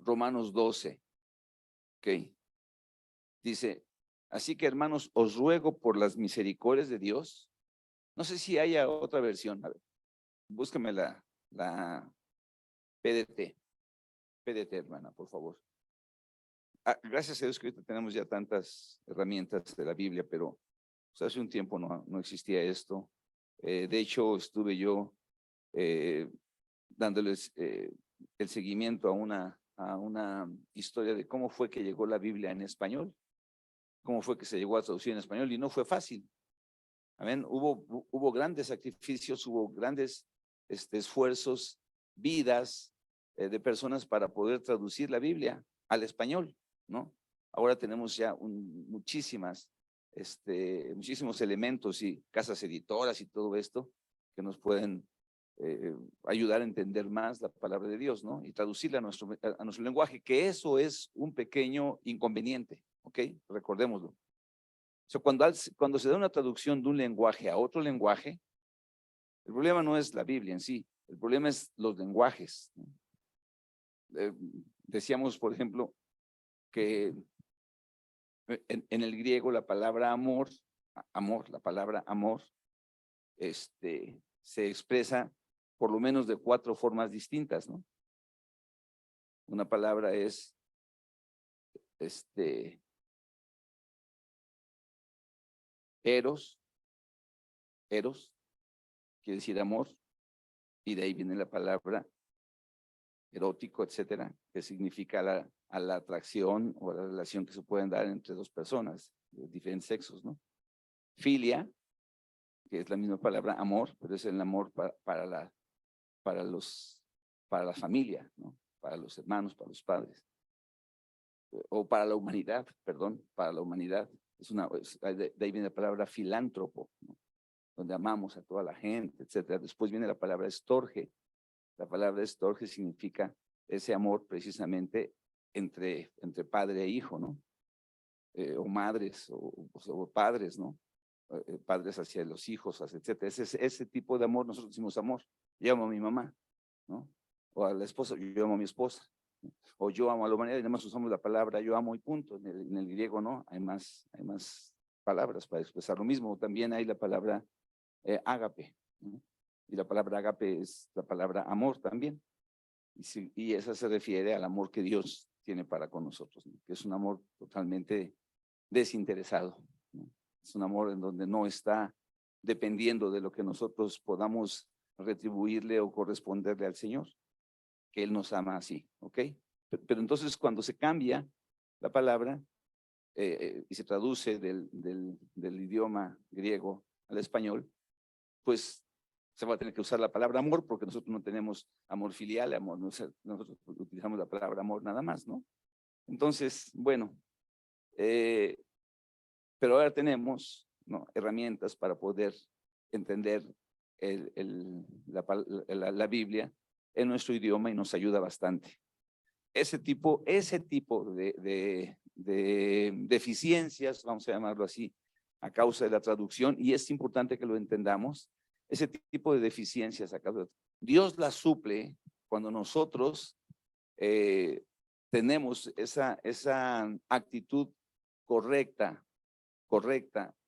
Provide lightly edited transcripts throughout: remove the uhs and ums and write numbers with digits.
Romanos 12. Ok. Dice, así que hermanos, os ruego por las misericordias de Dios. No sé si haya otra versión. A ver, búsqueme la PDT, hermana, por favor. Gracias a Dios que ahorita tenemos ya tantas herramientas de la Biblia, pero pues, hace un tiempo no existía esto. De hecho, estuve yo dándoles el seguimiento a una historia de cómo fue que llegó la Biblia en español, cómo fue que se llegó a traducir en español, y no fue fácil. Amén. Hubo grandes sacrificios, hubo grandes esfuerzos, vidas de personas para poder traducir la Biblia al español, ¿no? Ahora tenemos ya muchísimos elementos y casas editoras y todo esto que nos pueden ayudar a entender más la palabra de Dios, ¿no? Y traducirla a nuestro lenguaje, que eso es un pequeño inconveniente, ¿ok? Recordémoslo. O sea, cuando se da una traducción de un lenguaje a otro lenguaje, el problema no es la Biblia en sí, el problema es los lenguajes, ¿no? Decíamos, por ejemplo, que en el griego la palabra amor, la palabra amor, se expresa por lo menos de 4 formas distintas, ¿no? Una palabra es eros, quiere decir amor, y de ahí viene la palabra erótico, etcétera, que significa a la atracción o la relación que se pueden dar entre dos personas de diferentes sexos, ¿no? Filia, que es la misma palabra amor, pero es el amor para la familia, ¿no? Para los hermanos, para los padres, o para la humanidad, perdón, para la humanidad. De ahí viene la palabra filántropo, ¿no? Donde amamos a toda la gente, etcétera. Después viene la palabra estorge. La palabra estorge significa ese amor precisamente entre padre e hijo, ¿no? O madres o padres, ¿no? Padres hacia los hijos, etcétera. Ese tipo de amor, nosotros decimos amor. Yo amo a mi mamá, ¿no? O a la esposa, yo amo a mi esposa, ¿no? O yo amo a la humanidad, y nada más usamos la palabra yo amo y punto. En el griego, ¿no? Hay más palabras para expresar lo mismo. También hay la palabra ágape, ¿no? Y la palabra ágape es la palabra amor también. Y esa se refiere al amor que Dios tiene para con nosotros, ¿no? Que es un amor totalmente desinteresado, ¿no? Es un amor en donde no está dependiendo de lo que nosotros podamos retribuirle o corresponderle al Señor, que Él nos ama así, ¿ok? Pero entonces cuando se cambia la palabra y se traduce del idioma griego al español, pues se va a tener que usar la palabra amor, porque nosotros no tenemos amor filial, nosotros utilizamos la palabra amor nada más, ¿no? Entonces, bueno, pero ahora tenemos, ¿no?, herramientas para poder entender la Biblia en nuestro idioma, y nos ayuda bastante. Ese tipo de deficiencias, vamos a llamarlo así, a causa de la traducción, y es importante que lo entendamos, ese tipo de deficiencias Dios las suple cuando nosotros tenemos esa actitud correcta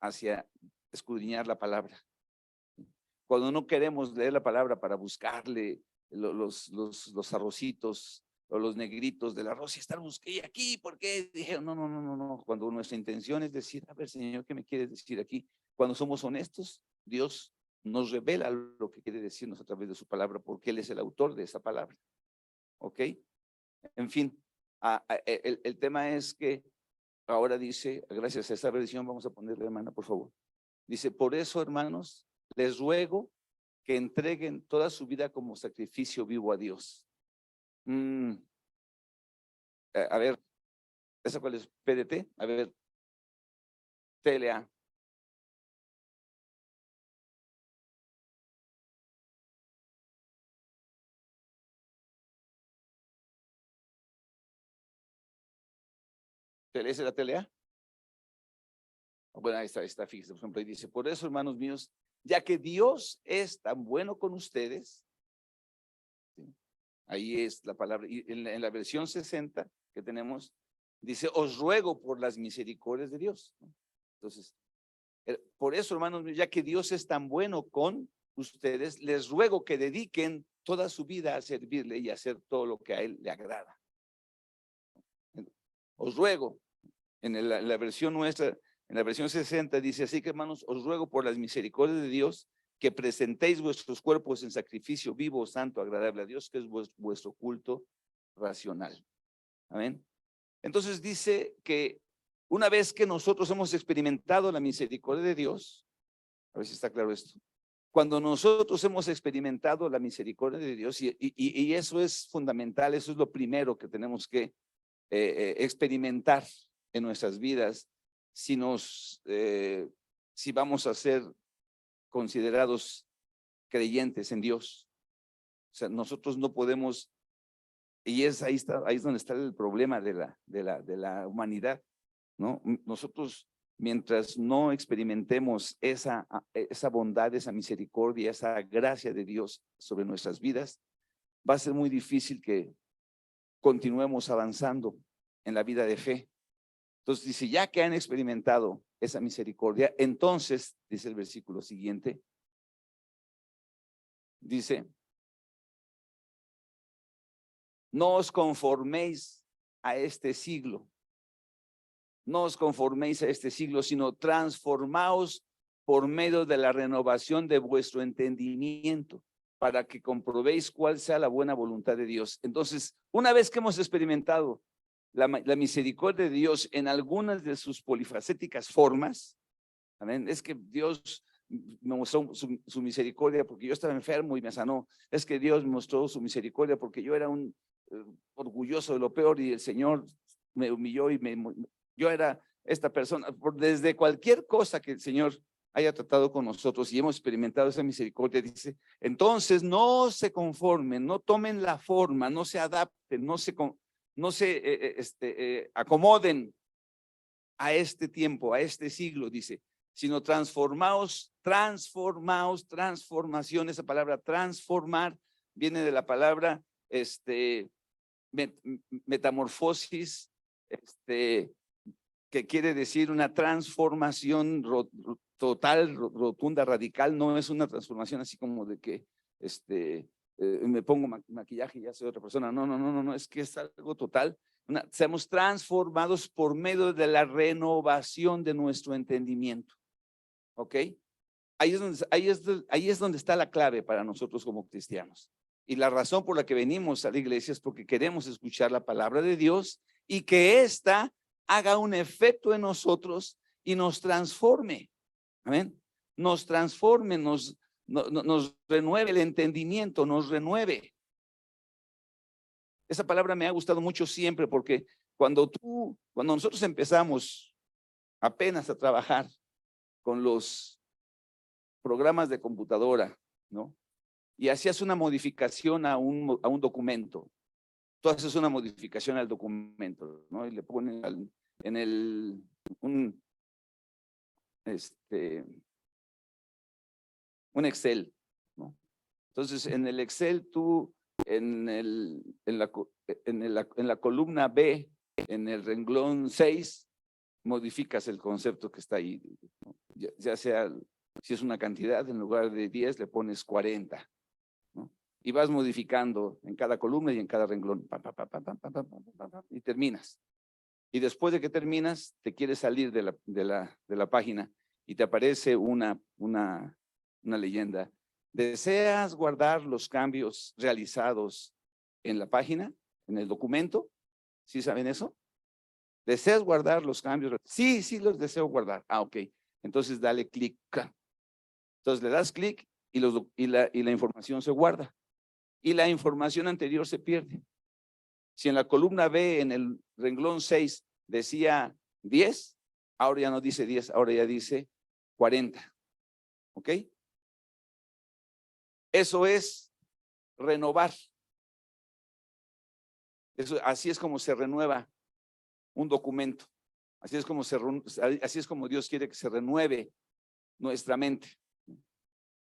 hacia escudriñar la palabra. Cuando no queremos leer la palabra para buscarle los arrocitos o los negritos del arroz y estar busqué aquí, ¿por qué? Dijeron, no. Cuando nuestra intención es decir, a ver, Señor, ¿qué me quieres decir aquí? Cuando somos honestos, Dios nos revela lo que quiere decirnos a través de su palabra, porque Él es el autor de esa palabra. ¿Ok? En fin, el tema es que ahora dice, gracias a esta versión, vamos a ponerle, hermana, por favor. Dice, por eso, hermanos, les ruego que entreguen toda su vida como sacrificio vivo a Dios. A ver, ¿esa cuál es? PDT, a ver, TLA. ¿Es la TLA? Bueno, ahí está, fíjese, por ejemplo, ahí dice, por eso, hermanos míos, ya que Dios es tan bueno con ustedes, ¿sí?, Ahí es la palabra. Y en la versión 60 que tenemos, dice, os ruego por las misericordias de Dios. Entonces, por eso, hermanos, ya que Dios es tan bueno con ustedes, les ruego que dediquen toda su vida a servirle y a hacer todo lo que a Él le agrada. Os ruego, en la versión nuestra, en la versión 60 dice, así que hermanos, os ruego por las misericordias de Dios que presentéis vuestros cuerpos en sacrificio vivo, santo, agradable a Dios, que es vuestro culto racional. Amén. Entonces dice que una vez que nosotros hemos experimentado la misericordia de Dios, a ver si está claro esto, cuando nosotros hemos experimentado la misericordia de Dios, y eso es fundamental, eso es lo primero que tenemos que experimentar en nuestras vidas, si vamos a ser considerados creyentes en Dios. O sea, nosotros no podemos, y ahí es donde está el problema de la humanidad, ¿no? Nosotros, mientras no experimentemos esa bondad, esa misericordia, esa gracia de Dios sobre nuestras vidas, va a ser muy difícil que continuemos avanzando en la vida de fe. Entonces dice, ya que han experimentado esa misericordia, entonces, dice el versículo siguiente, dice, no os conforméis a este siglo, no os conforméis a este siglo, sino transformaos por medio de la renovación de vuestro entendimiento, para que comprobéis cuál sea la buena voluntad de Dios. Entonces, una vez que hemos experimentado la misericordia de Dios en algunas de sus polifacéticas formas, amén, es que Dios me mostró su misericordia porque yo estaba enfermo y me sanó. Es que Dios me mostró su misericordia porque yo era un orgulloso de lo peor y el Señor me humilló y yo era esta persona. Desde cualquier cosa que el Señor haya tratado con nosotros y hemos experimentado esa misericordia, dice, entonces no se conformen, no tomen la forma, no se adapten, no se acomoden a este tiempo, a este siglo, dice, sino transformaos, transformación. Esa palabra transformar viene de la palabra metamorfosis, que quiere decir una transformación total, rotunda, radical. No es una transformación así como de que me pongo maquillaje y ya soy otra persona. No, es que es algo total. Seamos transformados por medio de la renovación de nuestro entendimiento. ¿Ok? Ahí es donde está la clave para nosotros como cristianos. Y la razón por la que venimos a la iglesia es porque queremos escuchar la palabra de Dios y que ésta haga un efecto en nosotros y nos transforme. Amén. Nos transforme, nos renueve el entendimiento, nos renueve. Esa palabra me ha gustado mucho siempre porque cuando nosotros empezamos apenas a trabajar con los programas de computadora, ¿no? Y hacías una modificación a un documento. Tú haces una modificación al documento, ¿no? Y le pones un Excel, ¿no? Entonces, en el Excel tú, en la columna B, en el renglón 6, modificas el concepto que está ahí, ¿no? Ya sea, si es una cantidad, en lugar de 10 le pones 40, ¿no? Y vas modificando en cada columna y en cada renglón, y terminas. Y después de que terminas, te quieres salir de la página y te aparece una leyenda. ¿Deseas guardar los cambios realizados en la página, en el documento? ¿Sí saben eso? ¿Deseas guardar los cambios? Sí, los deseo guardar. Ok. Entonces dale clic. Entonces le das clic y la información se guarda. Y la información anterior se pierde. Si en la columna B, en el renglón 6, decía 10, ahora ya no dice 10, ahora ya dice 40. ¿Ok? Eso es renovar. Así es como se renueva un documento. Así es como Dios quiere que se renueve nuestra mente.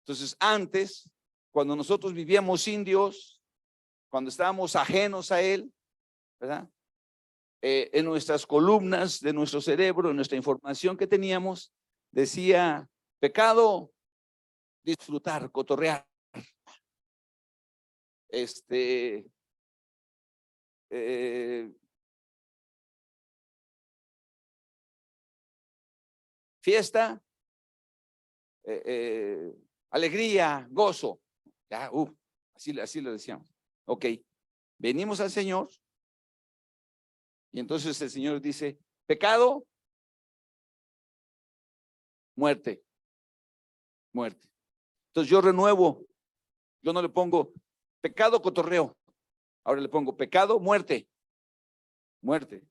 Entonces, antes, cuando nosotros vivíamos sin Dios, cuando estábamos ajenos a Él, ¿verdad? En nuestras columnas de nuestro cerebro, en nuestra información que teníamos, decía pecado, disfrutar, cotorrear. Fiesta, alegría, gozo. Ya, así lo decíamos. Ok, venimos al Señor y entonces el Señor dice, pecado, muerte, muerte. Entonces yo renuevo, yo no le pongo pecado, cotorreo. Ahora le pongo pecado, muerte, muerte.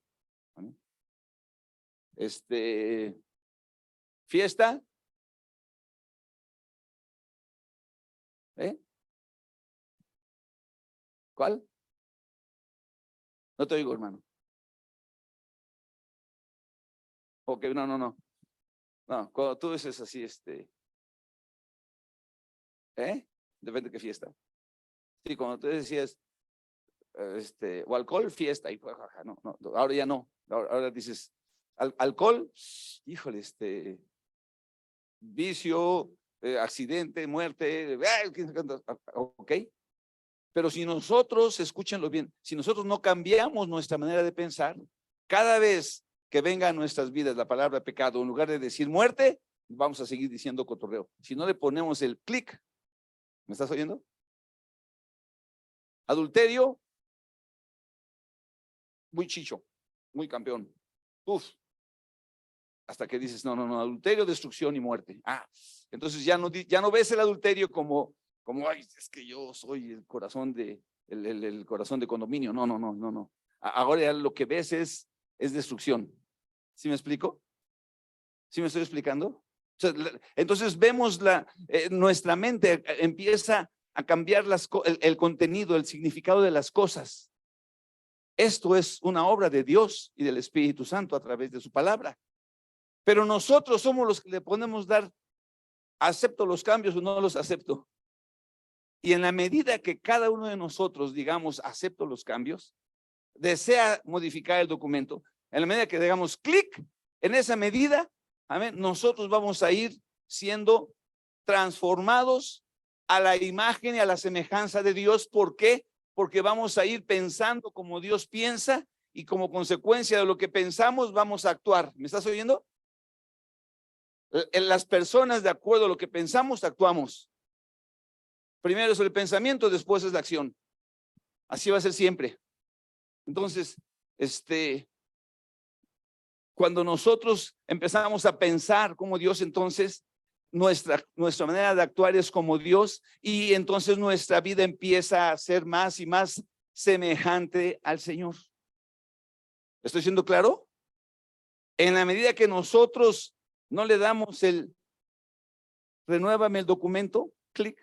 Fiesta, ¿cuál? No te oigo, hermano. Ok, no, cuando tú dices así, depende de qué fiesta. Sí, cuando tú decías, o alcohol, fiesta, y no, ahora ya no. Ahora dices, alcohol, híjole, vicio, accidente, muerte, ok. Pero si nosotros, escúchenlo bien, si nosotros no cambiamos nuestra manera de pensar, cada vez que venga a nuestras vidas la palabra pecado, en lugar de decir muerte, vamos a seguir diciendo cotorreo. Si no le ponemos el clic, ¿me estás oyendo? Adulterio, muy chicho, muy campeón. Hasta que dices, no, adulterio, destrucción y muerte. Entonces ya no ves el adulterio como, ay, es que yo soy el corazón el corazón de condominio. No. Ahora ya lo que ves es destrucción. ¿Sí me explico? ¿Sí me estoy explicando? O sea, entonces vemos nuestra mente empieza a cambiar el contenido, el significado de las cosas. Esto es una obra de Dios y del Espíritu Santo a través de su palabra. Pero nosotros somos los que le podemos dar, acepto los cambios o no los acepto. Y en la medida que cada uno de nosotros digamos, acepto los cambios, desea modificar el documento, en la medida que digamos clic, en esa medida, amén, nosotros vamos a ir siendo transformados a la imagen y a la semejanza de Dios. ¿Por qué? Porque vamos a ir pensando como Dios piensa y como consecuencia de lo que pensamos vamos a actuar. ¿Me estás oyendo? En las personas, de acuerdo a lo que pensamos, actuamos. Primero es el pensamiento, después es la acción. Así va a ser siempre. Entonces, cuando nosotros empezamos a pensar como Dios, entonces nuestra manera de actuar es como Dios, y entonces nuestra vida empieza a ser más y más semejante al Señor. ¿Estoy siendo claro? En la medida que nosotros no le damos renuévame el documento, clic,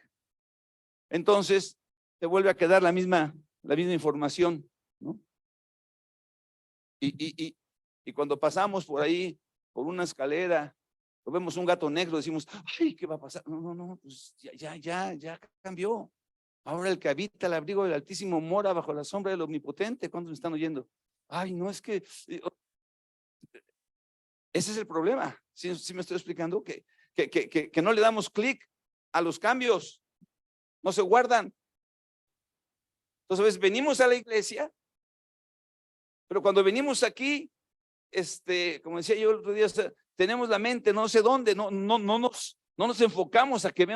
entonces te vuelve a quedar la misma información, ¿no? Y cuando pasamos por ahí, por una escalera, o vemos un gato negro, decimos, ay, ¿qué va a pasar? No, pues ya cambió. Ahora el que habita el abrigo del Altísimo mora bajo la sombra del Omnipotente. ¿Cuántos me están oyendo? Ay, no, es que ese es el problema. ¿Sí me estoy explicando? Que no le damos clic a los cambios, no se guardan. Entonces, venimos a la iglesia, pero cuando venimos aquí, como decía yo el otro día, tenemos la mente no sé dónde, no nos enfocamos a que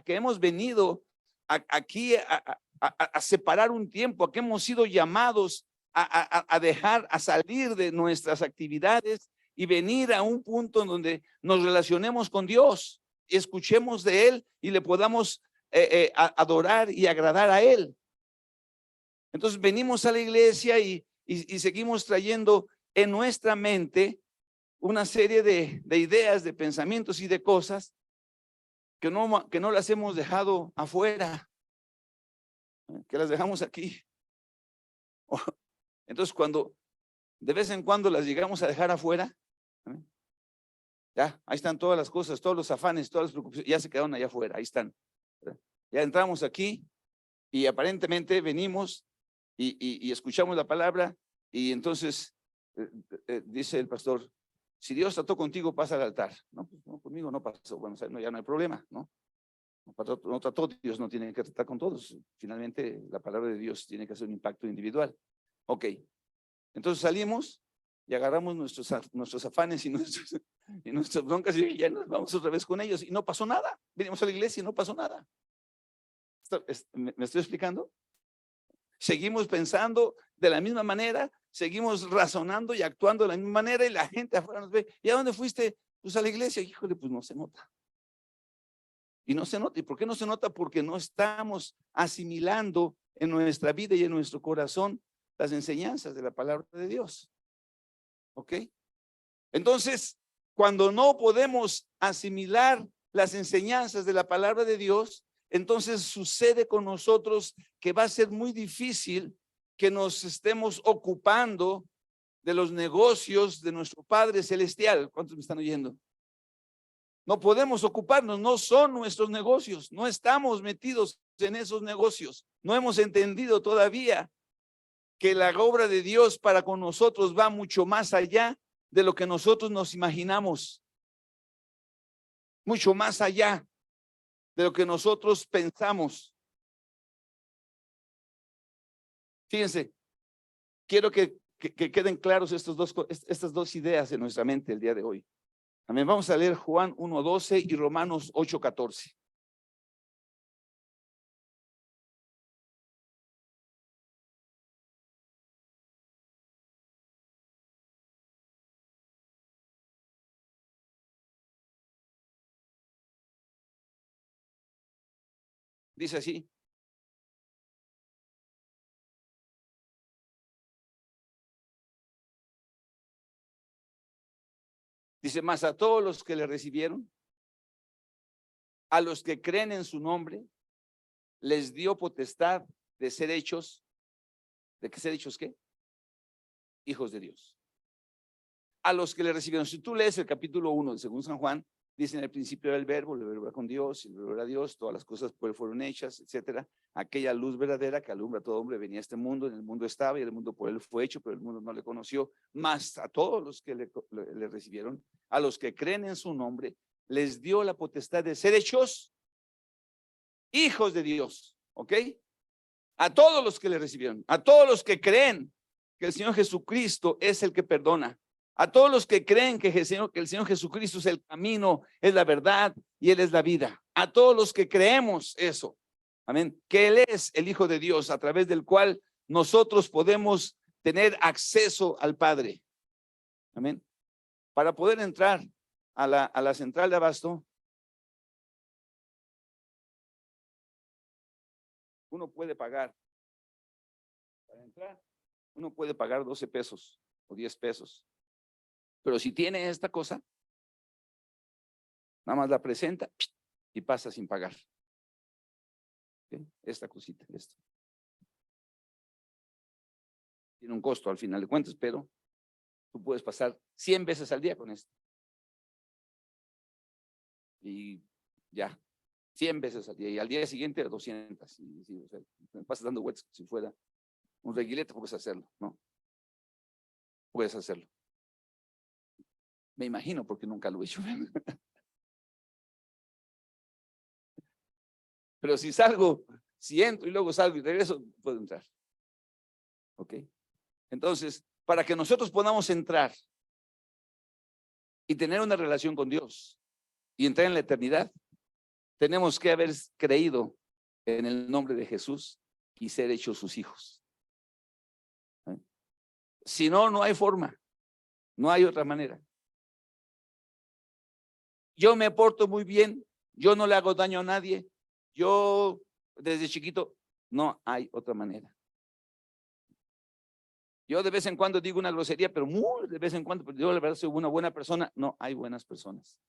hemos venido aquí a separar un tiempo, a que hemos sido llamados a dejar, a salir de nuestras actividades y venir a un punto en donde nos relacionemos con Dios y escuchemos de Él y le podamos adorar y agradar a Él. Entonces venimos a la iglesia y seguimos trayendo en nuestra mente una serie de ideas, de pensamientos y de cosas que no las hemos dejado afuera, que las dejamos aquí. Entonces, cuando de vez en cuando las llegamos a dejar afuera, ya, ahí están todas las cosas, todos los afanes, todas las preocupaciones, ya se quedaron allá afuera, ahí están. Ya entramos aquí y aparentemente venimos y escuchamos la palabra y entonces dice el pastor, si Dios trató contigo, pasa al altar. No, pues, no, conmigo no pasó. Bueno, o sea, no, ya no hay problema, ¿no? No trató, Dios no tiene que tratar con todos. Finalmente, la palabra de Dios tiene que hacer un impacto individual. Ok, entonces salimos y agarramos nuestros afanes y nuestras broncas y ya nos vamos otra vez con ellos y no pasó nada. Vinimos a la iglesia y no pasó nada. ¿Me estoy explicando? Seguimos pensando de la misma manera, seguimos razonando y actuando de la misma manera y la gente afuera nos ve. ¿Y a dónde fuiste? Pues a la iglesia. Híjole, pues no se nota. Y no se nota. ¿Y por qué no se nota? Porque no estamos asimilando en nuestra vida y en nuestro corazón las enseñanzas de la palabra de Dios. ¿Ok? Entonces, cuando no podemos asimilar las enseñanzas de la palabra de Dios, entonces sucede con nosotros que va a ser muy difícil que nos estemos ocupando de los negocios de nuestro Padre Celestial. ¿Cuántos me están oyendo? No podemos ocuparnos, no son nuestros negocios, no estamos metidos en esos negocios. No hemos entendido todavía que la obra de Dios para con nosotros va mucho más allá de lo que nosotros nos imaginamos. Mucho más allá de lo que nosotros pensamos. Fíjense, quiero que queden claros estas dos ideas en nuestra mente el día de hoy. Amén. Vamos a leer Juan 1:12 y Romanos 8:14. Dice así. Dice, más a todos los que le recibieron, a los que creen en su nombre, les dio potestad de ser hechos, ¿de qué ser hechos qué? Hijos de Dios. A los que le recibieron. Si tú lees el capítulo 1 de según San Juan, dice en el principio era el verbo era con Dios, el verbo era Dios, todas las cosas por él fueron hechas, etcétera. Aquella luz verdadera que alumbra a todo hombre venía a este mundo, en el mundo estaba y el mundo por él fue hecho, pero el mundo no le conoció. Más a todos los que le recibieron, a los que creen en su nombre, les dio la potestad de ser hechos hijos de Dios, ¿ok? A todos los que le recibieron, a todos los que creen que el Señor Jesucristo es el que perdona, a todos los que creen que el Señor Jesucristo es el camino, es la verdad y Él es la vida, a todos los que creemos eso, amén, que Él es el Hijo de Dios a través del cual nosotros podemos tener acceso al Padre, amén. Para poder entrar a la central de abasto, uno puede pagar, para entrar, uno puede pagar 12 pesos o 10 pesos. Pero si tiene esta cosa, nada más la presenta y pasa sin pagar. ¿Okay? Esta cosita, esto. Tiene un costo al final de cuentas, pero tú puedes pasar 100 veces al día con esto. Y ya, 100 veces al día. Y al día siguiente 200. O sea, me pasas dando vueltas si fuera un reguilete, puedes hacerlo, ¿no? Puedes hacerlo. Me imagino porque nunca lo he hecho. Pero si salgo, si entro y luego salgo y regreso, puedo entrar. ¿Ok? Entonces, para que nosotros podamos entrar y tener una relación con Dios y entrar en la eternidad, tenemos que haber creído en el nombre de Jesús y ser hechos sus hijos. ¿Eh? Si no, no hay forma, no hay otra manera. Yo me porto muy bien, yo no le hago daño a nadie, yo desde chiquito, no hay otra manera. Yo de vez en cuando digo una grosería, pero muy de vez en cuando, pero yo la verdad soy una buena persona. No hay buenas personas.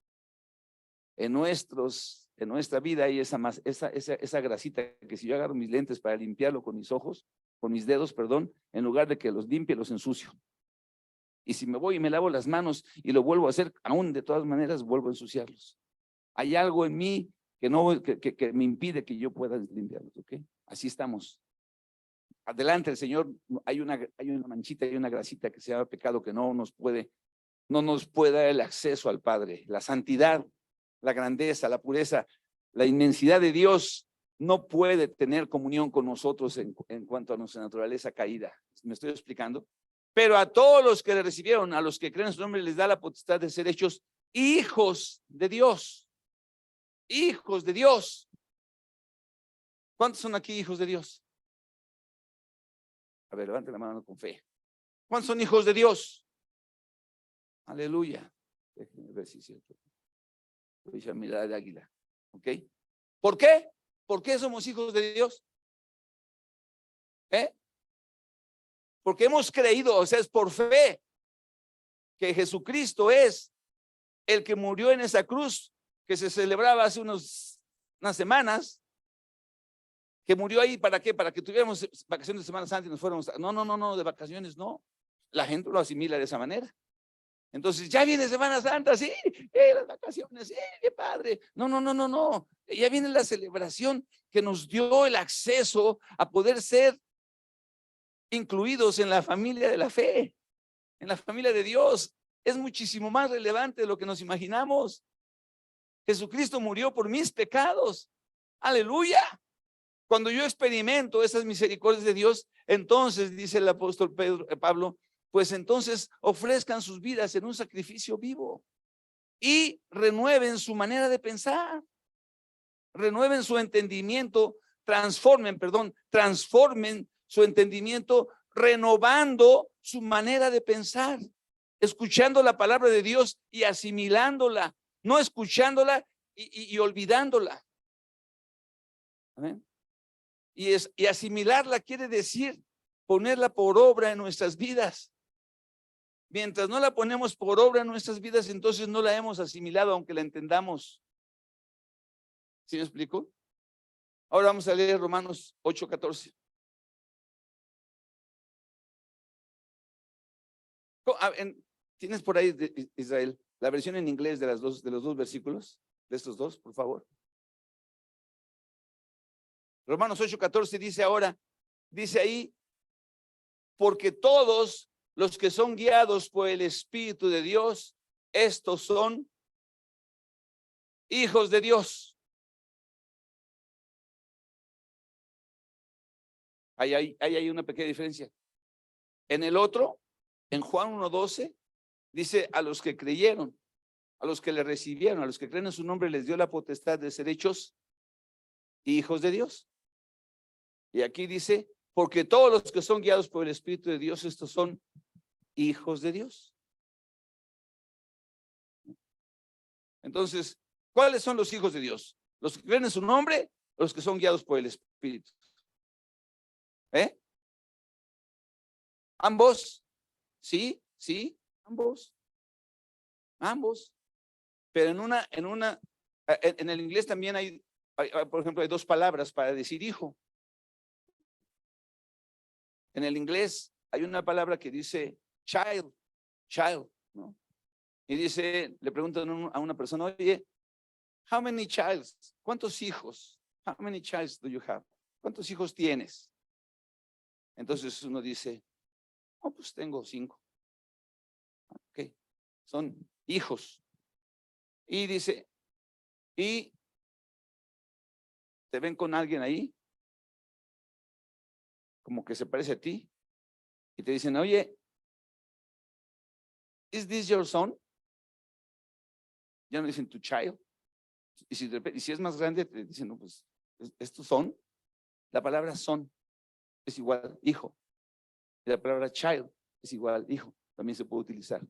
En nuestra vida hay esa grasita que si yo agarro mis lentes para limpiarlo con mis ojos, con mis dedos, perdón, en lugar de que los limpie, los ensucio. Y si me voy y me lavo las manos y lo vuelvo a hacer, aún de todas maneras vuelvo a ensuciarlos. Hay algo en mí que me impide que yo pueda limpiarlos, ¿ok? Así estamos. adelante el Señor, hay una manchita, hay una grasita que se llama pecado que no nos puede dar el acceso al Padre. La santidad, la grandeza, la pureza, la inmensidad de Dios no puede tener comunión con nosotros en cuanto a nuestra naturaleza caída. ¿Me estoy explicando? Pero a todos los que le recibieron, a los que creen en su nombre, les da la potestad de ser hechos hijos de Dios. Hijos de Dios. ¿Cuántos son aquí hijos de Dios? A ver, levante la mano con fe. ¿Cuántos son hijos de Dios? Aleluya. Déjenme ver si es cierto. Voy a mirar de águila. ¿Ok? ¿Por qué? ¿Por qué somos hijos de Dios? Porque hemos creído, o sea, es por fe que Jesucristo es el que murió en esa cruz que se celebraba hace unas semanas, que murió ahí. ¿Para qué? Para que tuviéramos vacaciones de Semana Santa y nos fuéramos. No, de vacaciones no. La gente lo asimila de esa manera. Entonces, ya viene Semana Santa, sí, las vacaciones, sí, qué padre. No. Ya viene la celebración que nos dio el acceso a poder ser incluidos en la familia de la fe, en la familia de Dios. Es muchísimo más relevante de lo que nos imaginamos. Jesucristo murió por mis pecados. Aleluya. Cuando yo experimento esas misericordias de Dios, entonces dice el apóstol Pablo, pues entonces ofrezcan sus vidas en un sacrificio vivo y renueven su manera de pensar, renueven su entendimiento, transformen su entendimiento, renovando su manera de pensar, escuchando la palabra de Dios y asimilándola, no escuchándola y olvidándola. Amén. Y asimilarla quiere decir ponerla por obra en nuestras vidas. Mientras no la ponemos por obra en nuestras vidas, entonces no la hemos asimilado, aunque la entendamos. ¿Sí me explico? Ahora vamos a leer Romanos 8:14. ¿Tienes por ahí, Israel, la versión en inglés de los dos versículos? De estos dos, por favor. Romanos 8:14 dice ahí, porque todos los que son guiados por el Espíritu de Dios, estos son hijos de Dios. Ahí hay una pequeña diferencia. En el otro, en Juan 1:12, dice a los que creyeron, a los que le recibieron, a los que creen en su nombre, les dio la potestad de ser hechos hijos de Dios. Y aquí dice, porque todos los que son guiados por el Espíritu de Dios, estos son hijos de Dios. Entonces, ¿cuáles son los hijos de Dios? ¿Los que creen en su nombre o los que son guiados por el Espíritu? Ambos. Sí, ambos. Pero en el inglés también hay, por ejemplo, hay dos palabras para decir hijo. En el inglés hay una palabra que dice child, ¿no? Y dice, le preguntan a una persona, oye, how many childs? ¿Cuántos hijos? How many childs do you have? ¿Cuántos hijos tienes? Entonces uno dice, oh, pues tengo 5. Ok, son hijos. Y dice, ¿y te ven con alguien ahí? Como que se parece a ti. Y te dicen, oye, ¿is this your son? Ya no dicen tu child. Y si es más grande, te dicen, no, pues, ¿es tu son? La palabra son es igual hijo. Y la palabra child es igual hijo. También se puede utilizar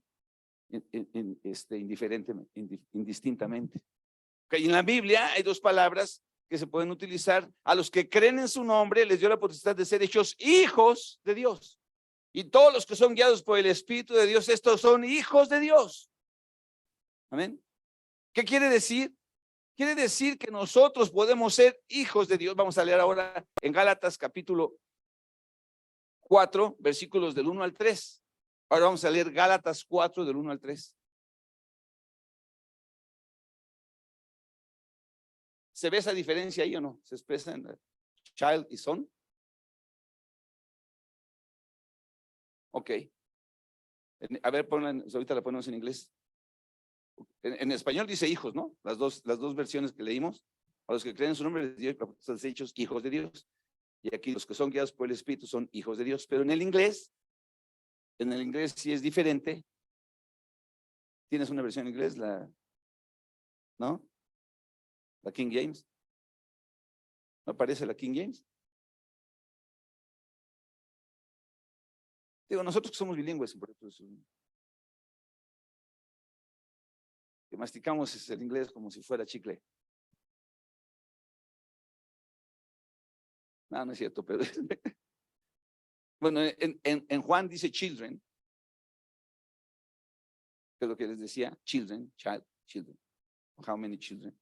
indistintamente. Okay, en la Biblia hay dos palabras que se pueden utilizar. A los que creen en su nombre les dio la potestad de ser hechos hijos de Dios. Y todos los que son guiados por el Espíritu de Dios, estos son hijos de Dios. Amén. ¿Qué quiere decir? Quiere decir que nosotros podemos ser hijos de Dios. Vamos a leer ahora en Gálatas capítulo 4, versículos del 1 al 3. Ahora vamos a leer Gálatas 4 del 1 al 3. ¿Se ve esa diferencia ahí o no? ¿Se expresa en child y son? Ok. A ver, ahorita la ponemos en inglés. En español dice hijos, ¿no? Las dos versiones que leímos. A los que creen en su nombre, Dios son hechos hijos de Dios. Y aquí los que son guiados por el Espíritu son hijos de Dios. Pero en el inglés sí es diferente. ¿Tienes una versión en inglés? ¿No? La King James. ¿No aparece la King James? Digo, nosotros que somos bilingües, por eso que masticamos el inglés como si fuera chicle. No, no es cierto, pero bueno, en Juan dice children, que es lo que les decía, children, children, how many children,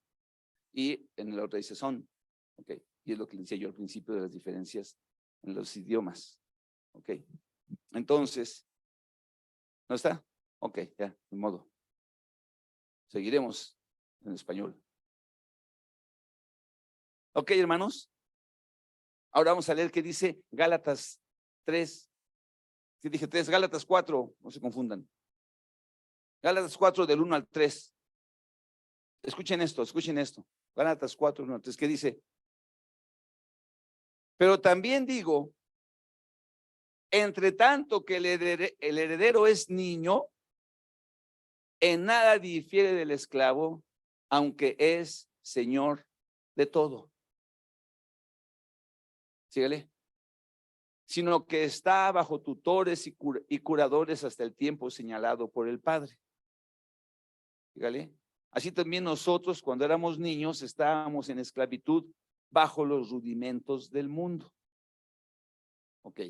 y en el otro dice son, ok, y es lo que les decía yo al principio de las diferencias en los idiomas, ok, entonces, ¿no está? Ok, ya, de modo, seguiremos en español. Ok, hermanos, ahora vamos a leer qué dice Gálatas 3, si dije 3, Gálatas 4, no se confundan. Gálatas 4 del 1 al 3. Escuchen esto. Gálatas 4, 1 al 3, ¿qué dice? Pero también digo, entre tanto que el heredero es niño, en nada difiere del esclavo, aunque es señor de todo. Síguele. Sino que está bajo tutores y curadores hasta el tiempo señalado por el Padre. Sígale. Así también nosotros, cuando éramos niños, estábamos en esclavitud bajo los rudimentos del mundo. Ok,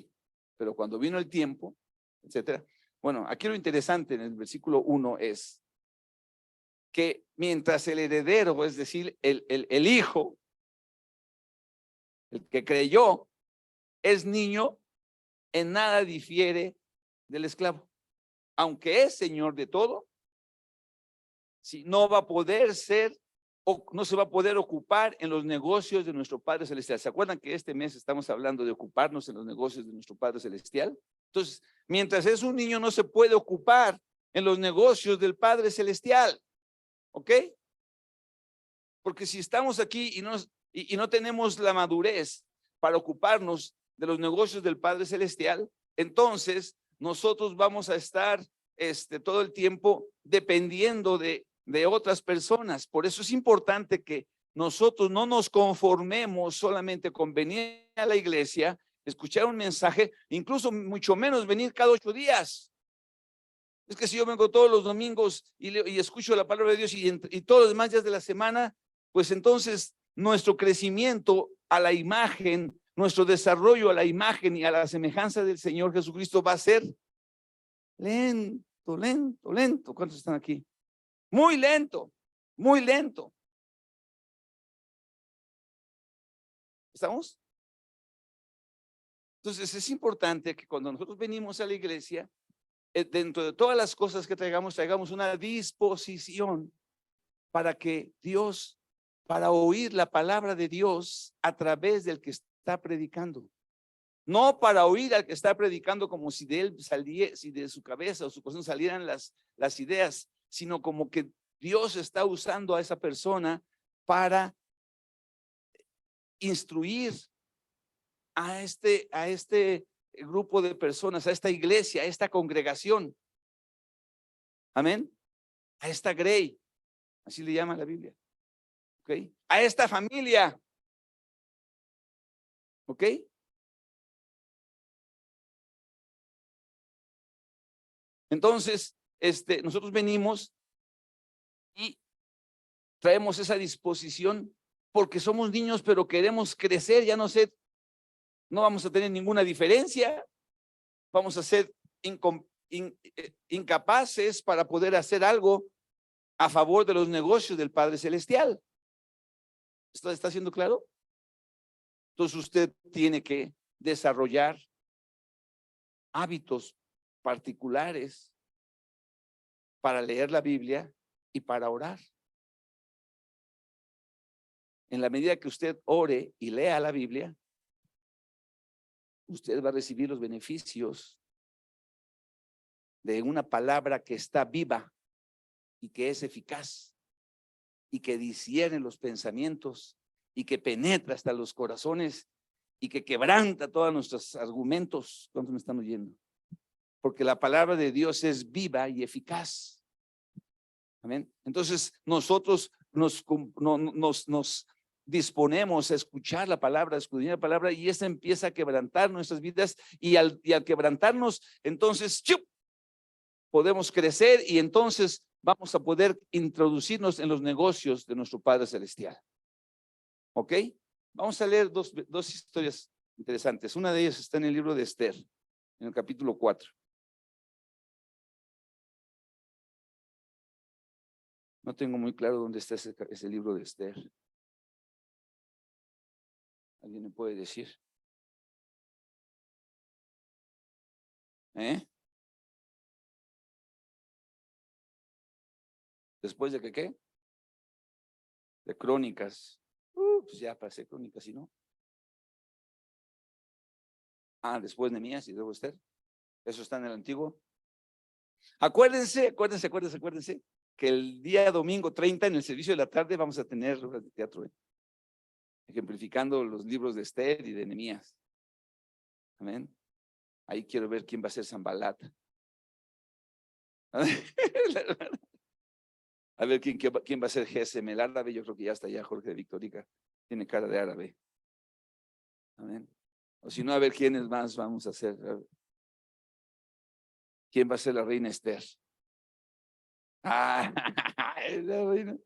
pero cuando vino el tiempo, etcétera. Bueno, aquí lo interesante en el versículo 1 es que mientras el heredero, es decir, el hijo, el que creyó, es niño, en nada difiere del esclavo. Aunque es señor de todo, si no va a poder ser o no se va a poder ocupar en los negocios de nuestro Padre Celestial. ¿Se acuerdan que este mes estamos hablando de ocuparnos en los negocios de nuestro Padre Celestial? Entonces, mientras es un niño, no se puede ocupar en los negocios del Padre Celestial. ¿Ok? Porque si estamos aquí y no tenemos la madurez para ocuparnos de los negocios del Padre Celestial, entonces nosotros vamos a estar todo el tiempo dependiendo de otras personas. Por eso es importante que nosotros no nos conformemos solamente con venir a la iglesia, escuchar un mensaje, incluso mucho menos venir cada 8 días. Es que si yo vengo todos los domingos y escucho la palabra de Dios y todos los demás días de la semana, pues entonces nuestro crecimiento a la imagen, nuestro desarrollo a la imagen y a la semejanza del Señor Jesucristo va a ser lento, lento, lento. ¿Cuántos están aquí? Muy lento, muy lento. ¿Estamos? Entonces es importante que cuando nosotros venimos a la iglesia, dentro de todas las cosas que traigamos una disposición para que Dios, para oír la palabra de Dios a través del que está predicando. No para oír al que está predicando como si de él saliera, si de su cabeza o su corazón salieran las ideas, sino como que Dios está usando a esa persona para instruir a este grupo de personas, a esta iglesia, a esta congregación. Amén. A esta grey, así le llama la Biblia. ¿Ok? A esta familia. ¿Ok? Entonces, nosotros venimos y traemos esa disposición porque somos niños, pero queremos crecer, ya no sé, no vamos a tener ninguna diferencia, vamos a ser incapaces para poder hacer algo a favor de los negocios del Padre Celestial. ¿Esto está siendo claro? Entonces usted tiene que desarrollar hábitos particulares para leer la Biblia y para orar. En la medida que usted ore y lea la Biblia, usted va a recibir los beneficios de una palabra que está viva y que es eficaz y que discierne los pensamientos y que penetra hasta los corazones y que quebranta todos nuestros argumentos. ¿Cuántos me están oyendo? Porque la palabra de Dios es viva y eficaz. Amén. Entonces nosotros nos disponemos a escuchar la palabra, a escudriñar la palabra, y esta empieza a quebrantar nuestras vidas, y al quebrantarnos, entonces ¡chup!, podemos crecer, y entonces vamos a poder introducirnos en los negocios de nuestro Padre Celestial. ¿Ok? Vamos a leer dos historias interesantes. Una de ellas está en el libro de Esther, en el capítulo 4. No tengo muy claro dónde está ese libro de Esther. ¿Alguien me puede decir? ¿Después de que qué? De Crónicas. Pues ya pasé Crónicas, ¿y no? Después de Nehemías y luego Esther. Eso está en el Antiguo. Acuérdense que el día domingo 30 en el servicio de la tarde vamos a tener obras de teatro, ejemplificando los libros de Esther y de Nehemías. Amén. Ahí quiero ver quién va a ser Sanbalat. A ver quién va a ser Gesem, el árabe. Yo creo que ya está allá Jorge de Victorica. Tiene cara de árabe. Amén. O si no, a ver quiénes más vamos a hacer. ¿Quién va a ser la reina Esther? La reina.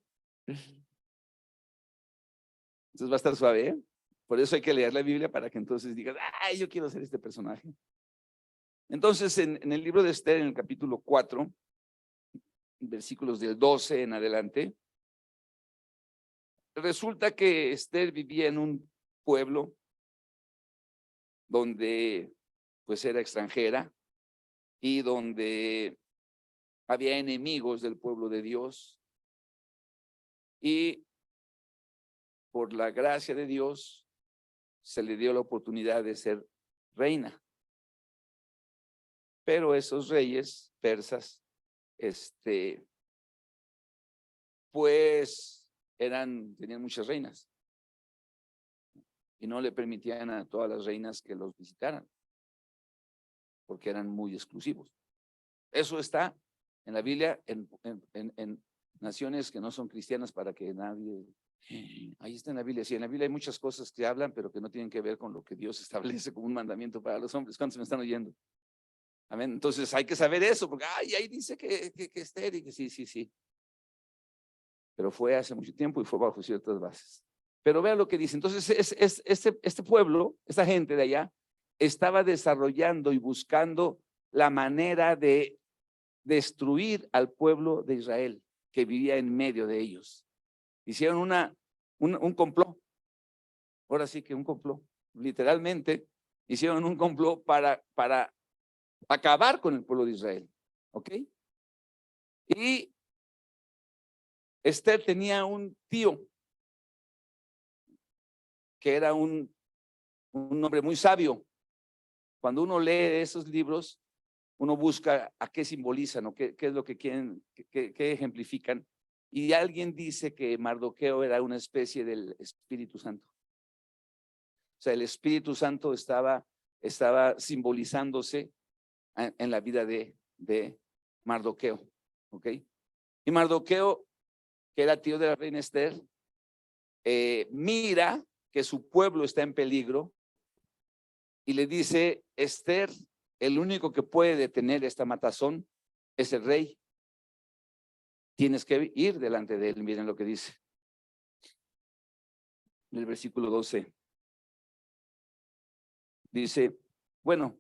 Entonces va a estar suave, ¿eh? Por eso hay que leer la Biblia para que entonces digas, yo quiero ser este personaje. Entonces, en el libro de Esther, en el capítulo 4, versículos del 12 en adelante, resulta que Esther vivía en un pueblo donde pues era extranjera y donde había enemigos del pueblo de Dios, y por la gracia de Dios se le dio la oportunidad de ser reina. Pero esos reyes persas, pues tenían muchas reinas y no le permitían a todas las reinas que los visitaran porque eran muy exclusivos. Eso está en la Biblia, en naciones que no son cristianas, para que nadie. Ahí está en la Biblia. Sí, en la Biblia hay muchas cosas que hablan, pero que no tienen que ver con lo que Dios establece como un mandamiento para los hombres. ¿Cuántos me están oyendo? Amén. Entonces hay que saber eso, porque ahí dice que Esther, y que sí. Pero fue hace mucho tiempo y fue bajo ciertas bases. Pero vean lo que dice. Entonces este pueblo, esta gente de allá, estaba desarrollando y buscando la manera de destruir al pueblo de Israel que vivía en medio de ellos. Hicieron un complot. Ahora sí que un complot. Literalmente hicieron un complot para acabar con el pueblo de Israel. ¿Ok? Y Esther tenía un tío que era un hombre muy sabio. Cuando uno lee esos libros, uno busca a qué simbolizan o qué es lo que quieren, qué ejemplifican. Y alguien dice que Mardoqueo era una especie del Espíritu Santo. O sea, el Espíritu Santo estaba simbolizándose en la vida de Mardoqueo. ¿Ok? Y Mardoqueo, que era tío de la reina Esther, mira que su pueblo está en peligro y le dice: Esther, el único que puede detener esta matazón es el rey. Tienes que ir delante de él. Miren lo que dice en el versículo 12. Dice, bueno,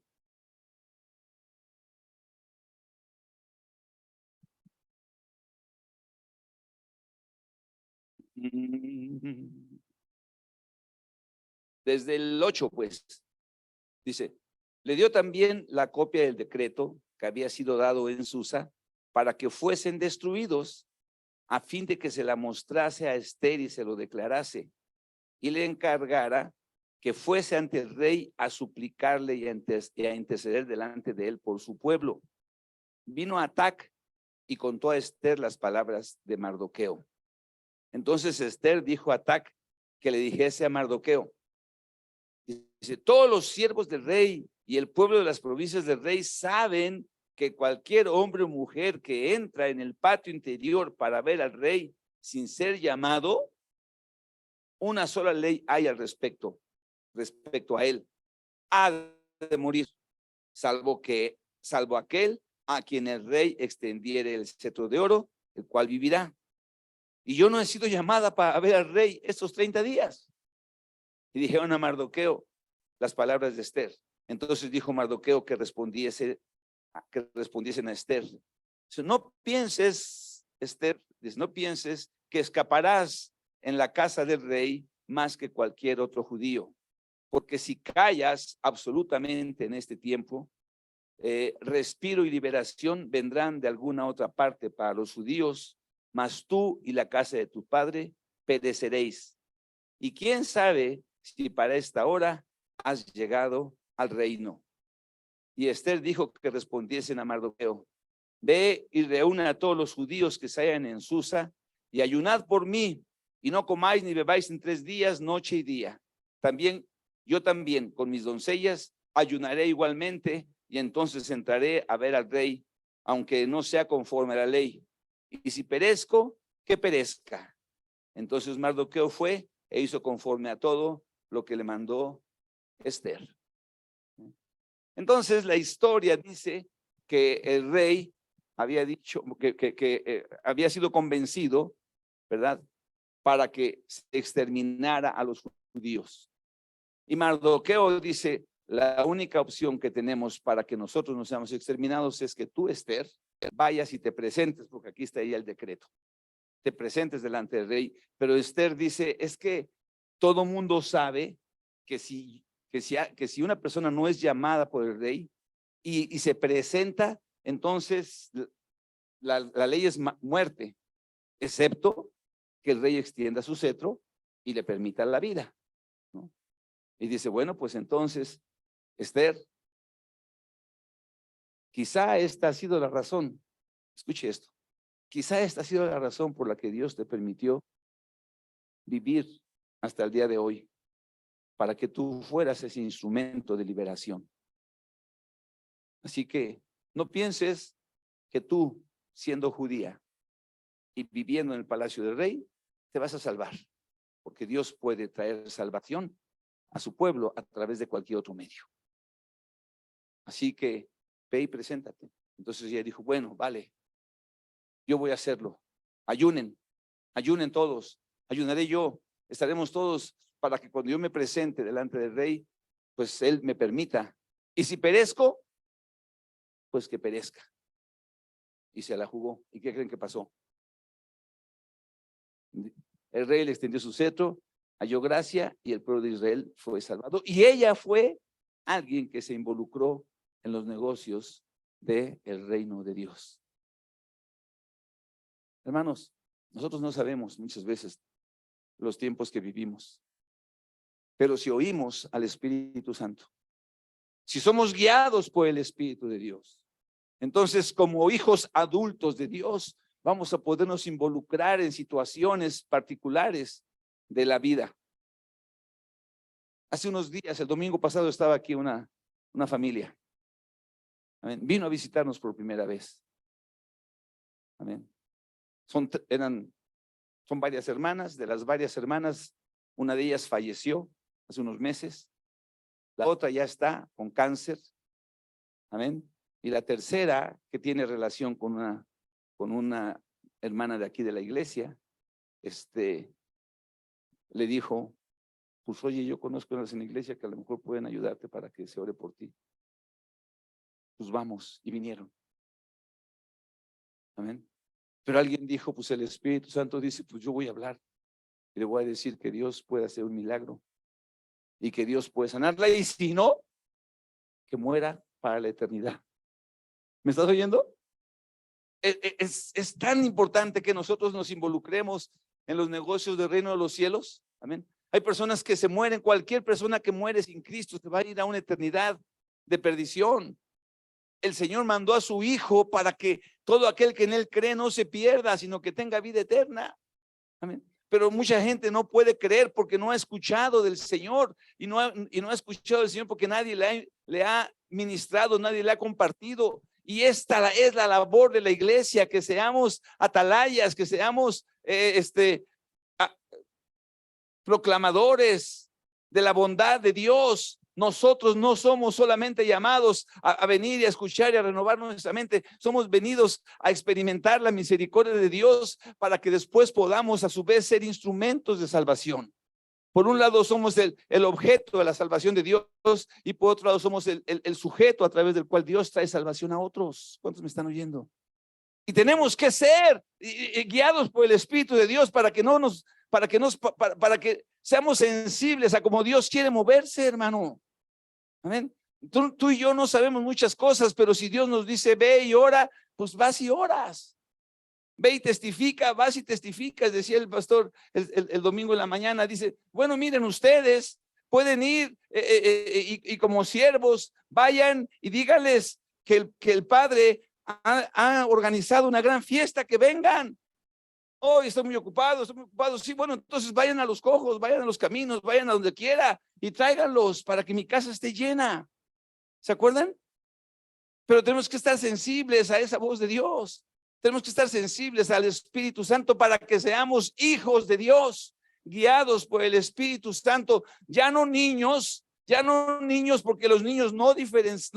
desde el 8, pues, dice, le dio también la copia del decreto que había sido dado en Susa para que fuesen destruidos, a fin de que se la mostrase a Esther y se lo declarase, y le encargara que fuese ante el rey a suplicarle y a interceder delante de él por su pueblo. vino Atac y contó a Esther las palabras de Mardoqueo. Entonces Esther dijo a Atac que le dijese a Mardoqueo, dice, todos los siervos del rey y el pueblo de las provincias del rey saben que cualquier hombre o mujer que entra en el patio interior para ver al rey sin ser llamado, una sola ley hay al respecto a él, ha de morir, salvo aquel a quien el rey extendiere el cetro de oro, el cual vivirá. Y yo no he sido llamada para ver al rey estos 30 días. Y dijeron a Mardoqueo las palabras de Esther. Entonces dijo Mardoqueo que respondiesen a Esther. Dice, no pienses, Esther, dice, no pienses que escaparás en la casa del rey más que cualquier otro judío, porque si callas absolutamente en este tiempo, respiro y liberación vendrán de alguna otra parte para los judíos, mas tú y la casa de tu padre pereceréis. Y quién sabe si para esta hora has llegado al reino. Y Esther dijo que respondiesen a Mardoqueo, ve y reúne a todos los judíos que se hallan en Susa y ayunad por mí y no comáis ni bebáis en 3 días, noche y día. Yo también con mis doncellas ayunaré igualmente y entonces entraré a ver al rey, aunque no sea conforme a la ley. Y si perezco, que perezca. Entonces Mardoqueo fue e hizo conforme a todo lo que le mandó Esther. Entonces la historia dice que el rey había dicho que había sido convencido, ¿verdad?, para que se exterminara a los judíos. Y Mardoqueo dice, la única opción que tenemos para que nosotros no seamos exterminados es que tú, Esther, vayas y te presentes, porque aquí está ya el decreto, te presentes delante del rey. Pero Esther dice, es que todo mundo sabe que si una persona no es llamada por el rey y se presenta, entonces la ley es muerte, excepto que el rey extienda su cetro y le permita la vida, ¿no? Y dice, bueno, pues entonces, Esther, quizá esta ha sido la razón, escuche esto, quizá esta ha sido la razón por la que Dios te permitió vivir hasta el día de hoy, para que tú fueras ese instrumento de liberación. Así que no pienses que tú, siendo judía y viviendo en el palacio del rey, te vas a salvar, porque Dios puede traer salvación a su pueblo a través de cualquier otro medio. Así que ve y preséntate. Entonces ella dijo, bueno, vale, yo voy a hacerlo. Ayunen todos, ayunaré yo, estaremos todos para que cuando yo me presente delante del rey, pues él me permita. Y si perezco, pues que perezca. Y se la jugó. ¿Y qué creen que pasó? El rey le extendió su cetro, halló gracia y el pueblo de Israel fue salvado. Y ella fue alguien que se involucró en los negocios del reino de Dios. Hermanos, nosotros no sabemos muchas veces los tiempos que vivimos, pero si oímos al Espíritu Santo, si somos guiados por el Espíritu de Dios, entonces como hijos adultos de Dios, vamos a podernos involucrar en situaciones particulares de la vida. Hace unos días, el domingo pasado, estaba aquí una familia. Amén. Vino a visitarnos por primera vez. Amén. Son varias hermanas. De las varias hermanas, una de ellas falleció hace unos meses. La otra ya está con cáncer. Amén. Y la tercera, que tiene relación con una hermana de aquí de la iglesia, le dijo, pues oye, yo conozco a las en la iglesia que a lo mejor pueden ayudarte para que se ore por ti. Pues vamos, y vinieron. Amén. Pero alguien dijo, pues el Espíritu Santo dice, pues yo voy a hablar y le voy a decir que Dios puede hacer un milagro y que Dios puede sanarla, y si no, que muera para la eternidad. ¿Me estás oyendo? Es tan importante que nosotros nos involucremos en los negocios del reino de los cielos. Amén. Hay personas que se mueren, cualquier persona que muere sin Cristo se va a ir a una eternidad de perdición. el Señor mandó a su Hijo para que todo aquel que en Él cree no se pierda, sino que tenga vida eterna. Amén. Pero mucha gente no puede creer porque no ha escuchado del Señor y no ha escuchado del Señor porque nadie le ha ministrado, nadie le ha compartido. Y esta es la labor de la iglesia, que seamos atalayas, que seamos proclamadores de la bondad de Dios. Nosotros no somos solamente llamados a venir y a escuchar y a renovar nuestra mente. Somos venidos a experimentar la misericordia de Dios para que después podamos a su vez ser instrumentos de salvación. Por un lado somos el objeto de la salvación de Dios y por otro lado somos el sujeto a través del cual Dios trae salvación a otros. ¿Cuántos me están oyendo? Y tenemos que ser guiados por el Espíritu de Dios para que seamos sensibles a cómo Dios quiere moverse, hermano. Amén. Tú y yo no sabemos muchas cosas, pero si Dios nos dice ve y ora, pues vas y oras. Ve y testifica, vas y testificas. Decía el pastor el domingo en la mañana, dice, bueno, miren, ustedes pueden ir y como siervos vayan y díganles que el Padre ha organizado una gran fiesta, que vengan. Hoy estoy muy ocupado. Sí, bueno, entonces vayan a los cojos, vayan a los caminos, vayan a donde quiera y tráiganlos para que mi casa esté llena. ¿Se acuerdan? Pero tenemos que estar sensibles a esa voz de Dios. Tenemos que estar sensibles al Espíritu Santo para que seamos hijos de Dios, guiados por el Espíritu Santo. Ya no niños, porque los niños no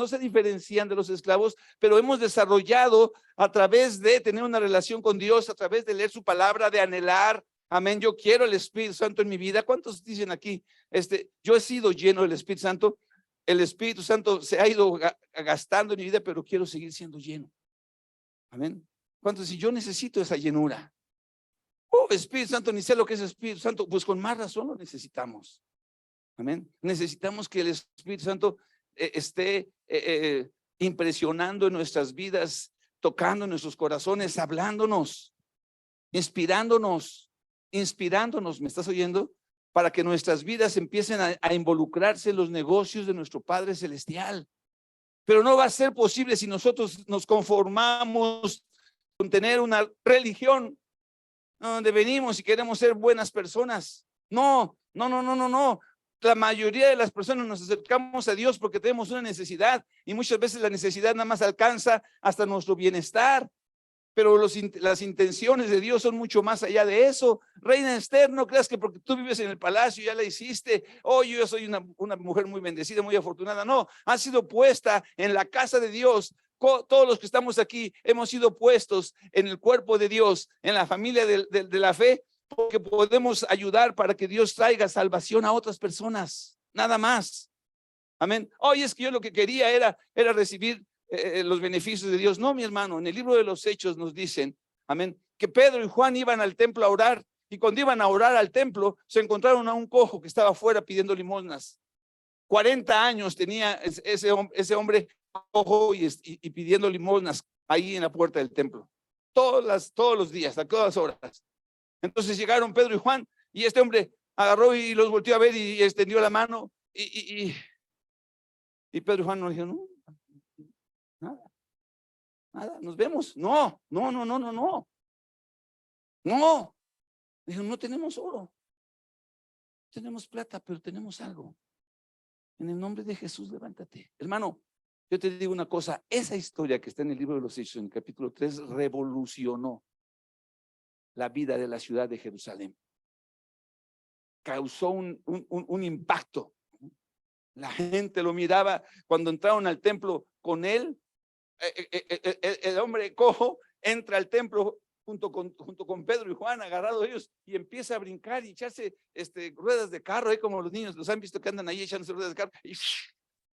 se diferencian de los esclavos, pero hemos desarrollado a través de tener una relación con Dios, a través de leer su palabra, de anhelar. Amén. Yo quiero el Espíritu Santo en mi vida. ¿Cuántos dicen aquí? Yo he sido lleno del Espíritu Santo. El Espíritu Santo se ha ido gastando en mi vida, pero quiero seguir siendo lleno. Amén. ¿Cuántos dicen? Yo necesito esa llenura. Oh, Espíritu Santo, ni sé lo que es Espíritu Santo. Pues con más razón lo necesitamos. Amén. Necesitamos que el Espíritu Santo esté impresionando en nuestras vidas, tocando en nuestros corazones, hablándonos, inspirándonos. ¿Me estás oyendo? Para que nuestras vidas empiecen a involucrarse en los negocios de nuestro Padre Celestial. Pero no va a ser posible si nosotros nos conformamos con tener una religión donde venimos y queremos ser buenas personas. No. La mayoría de las personas nos acercamos a Dios porque tenemos una necesidad y muchas veces la necesidad nada más alcanza hasta nuestro bienestar. Pero las intenciones de Dios son mucho más allá de eso. Reina Esther, no creas que porque tú vives en el palacio ya la hiciste. Oh, yo soy una mujer muy bendecida, muy afortunada. No, ha sido puesta en la casa de Dios. Todos los que estamos aquí hemos sido puestos en el cuerpo de Dios, en la familia de la fe, porque podemos ayudar para que Dios traiga salvación a otras personas. Nada más. Amén. Oye, es que yo lo que quería era recibir los beneficios de Dios. No, mi hermano, en el libro de los Hechos nos dicen, amén, que Pedro y Juan iban al templo a orar, y cuando iban a orar al templo se encontraron a un cojo que estaba afuera pidiendo limosnas. 40 años tenía ese hombre cojo y pidiendo limosnas ahí en la puerta del templo, todos los días, a todas horas. Entonces llegaron Pedro y Juan y este hombre agarró y los volteó a ver y extendió la mano y Pedro y Juan no dijeron, no, nada, nos vemos. No. Dijeron, no tenemos oro, tenemos plata, pero tenemos algo. En el nombre de Jesús, levántate. Hermano, yo te digo una cosa, esa historia que está en el libro de los Hechos, en el capítulo 3, revolucionó la vida de la ciudad de Jerusalén. Causó un impacto. La gente lo miraba cuando entraron al templo con él. El hombre cojo entra al templo junto con Pedro y Juan, agarrados ellos, y empieza a brincar y echarse ruedas de carro, como los niños los han visto que andan ahí echándose ruedas de carro,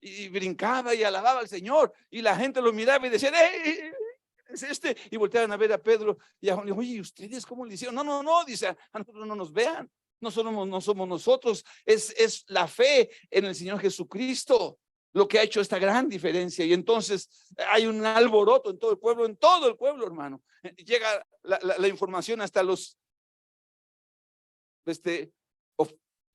y brincaba y alababa al Señor, y la gente lo miraba y decía, ¡Ey! Es y volteaban a ver a Pedro y a Juan, oye, ¿ustedes cómo le hicieron? No, dice, a nosotros no nos vean, no somos nosotros, es la fe en el Señor Jesucristo lo que ha hecho esta gran diferencia. Y entonces hay un alboroto en todo el pueblo, hermano. Llega la información hasta los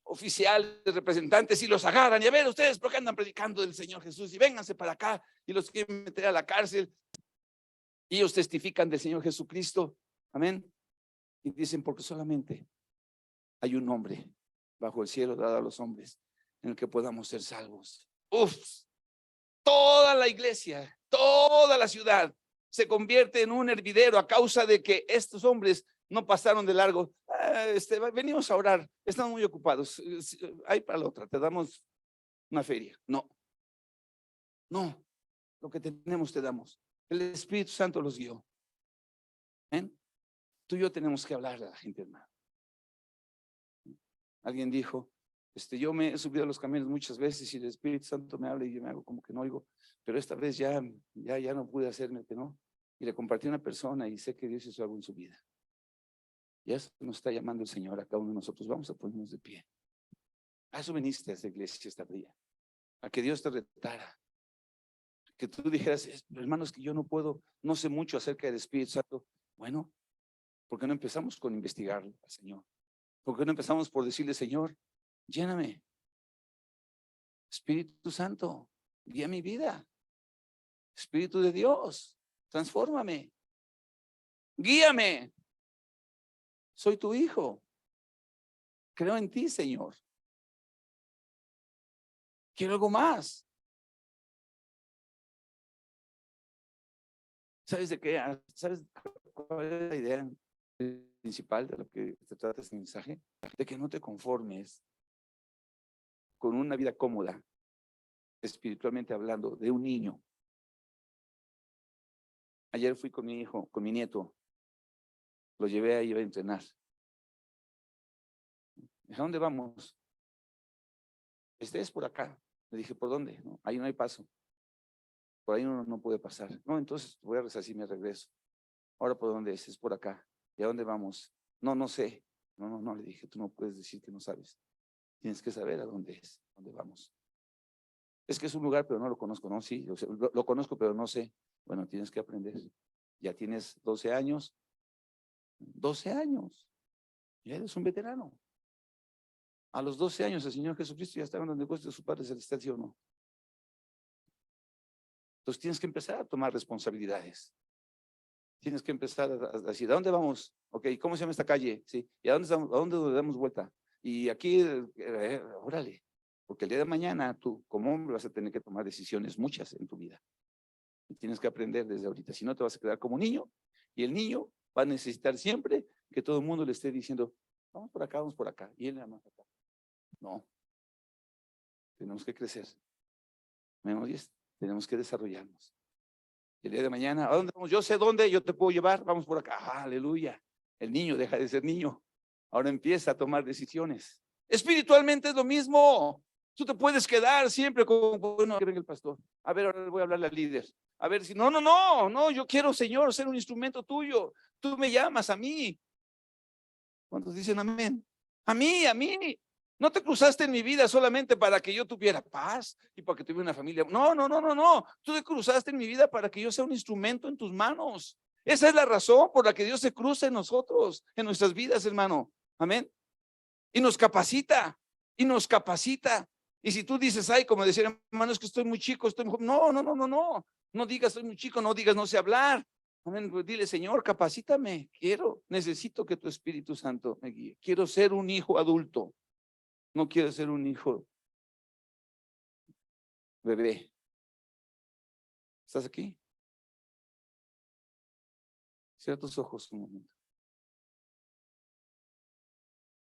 oficiales, representantes, y los agarran, y a ver, ustedes, ¿por qué andan predicando del Señor Jesús? Y vénganse para acá, y los quieren meter a la cárcel. Y ellos testifican del Señor Jesucristo, amén. Y dicen, porque solamente hay un nombre bajo el cielo dado a los hombres en el que podamos ser salvos. Uf, toda la iglesia, toda la ciudad se convierte en un hervidero a causa de que estos hombres no pasaron de largo. Venimos a orar, estamos muy ocupados. Hay para la otra, te damos una feria. No, no, lo que tenemos te damos. El Espíritu Santo los guió. ¿Eh? Tú y yo tenemos que hablar a la gente, hermano. Alguien dijo, yo me he subido a los caminos muchas veces y el Espíritu Santo me habla y yo me hago como que no oigo, pero esta vez ya no pude hacerme que no. Y le compartí a una persona y sé que Dios hizo algo en su vida. Y a eso nos está llamando el Señor a cada uno de nosotros. Vamos a ponernos de pie. A eso viniste a esta iglesia esta día, a que Dios te retara, que tú dijeras, hermanos, que yo no puedo, no sé mucho acerca del Espíritu Santo. Bueno, ¿por qué no empezamos con investigarlo al Señor? ¿Por qué no empezamos por decirle, Señor, lléname? Espíritu Santo, guía mi vida. Espíritu de Dios, transfórmame. Guíame. Soy tu hijo. Creo en ti, Señor. Quiero algo más. ¿Sabes de qué? ¿Sabes cuál es la idea principal de lo que se trata este mensaje? De que no te conformes con una vida cómoda, espiritualmente hablando, de un niño. Ayer fui con mi hijo, con mi nieto. Lo llevé a ir a entrenar. ¿A dónde vamos? Es por acá. Le dije, ¿por dónde? No, ahí no hay paso. Por ahí uno no puede pasar. No, entonces voy a rezar si me regreso. Ahora, ¿por dónde es? Es por acá. ¿Y a dónde vamos? No sé. No, le dije, tú no puedes decir que no sabes. Tienes que saber a dónde es, dónde vamos. Es que es un lugar, pero no lo conozco, ¿no? Sí, lo conozco, pero no sé. Bueno, tienes que aprender. Ya tienes 12 años. 12 años. Ya eres un veterano. A los 12 años el Señor Jesucristo ya estaba en los negocios de su Padre Celestial, ¿sí o no? Entonces tienes que empezar a tomar responsabilidades. Tienes que empezar a decir, ¿a dónde vamos? Ok, ¿cómo se llama esta calle? Sí, ¿y a dónde damos vuelta? Y aquí, órale, porque el día de mañana tú como hombre vas a tener que tomar decisiones, muchas en tu vida. Y tienes que aprender desde ahorita, si no te vas a quedar como niño, y el niño va a necesitar siempre que todo el mundo le esté diciendo, vamos por acá, y él nada más acá. No, tenemos que crecer. ¿Me oyes? Tenemos que desarrollarnos. El día de mañana, ¿a dónde vamos? Yo sé dónde, yo te puedo llevar, vamos por acá. Aleluya. El niño deja de ser niño. Ahora empieza a tomar decisiones. Espiritualmente es lo mismo. Tú te puedes quedar siempre con, bueno, que venga el pastor. A ver, ahora voy a hablarle al líder. A ver si, no, yo quiero, Señor, ser un instrumento tuyo. Tú me llamas a mí. ¿Cuántos dicen amén? A mí. No te cruzaste en mi vida solamente para que yo tuviera paz y para que tuviera una familia. No. Tú te cruzaste en mi vida para que yo sea un instrumento en tus manos. Esa es la razón por la que Dios se cruza en nosotros, en nuestras vidas, hermano. Amén. Y nos capacita, Y si tú dices, ay, como decir, hermano, es que estoy muy chico, estoy muy joven. No. No digas, estoy muy chico, no digas, no sé hablar. Amén. Pues dile, Señor, capacítame. Necesito que tu Espíritu Santo me guíe. Quiero ser un hijo adulto. No quiero ser un hijo bebé. ¿Estás aquí? Cierra tus ojos un momento.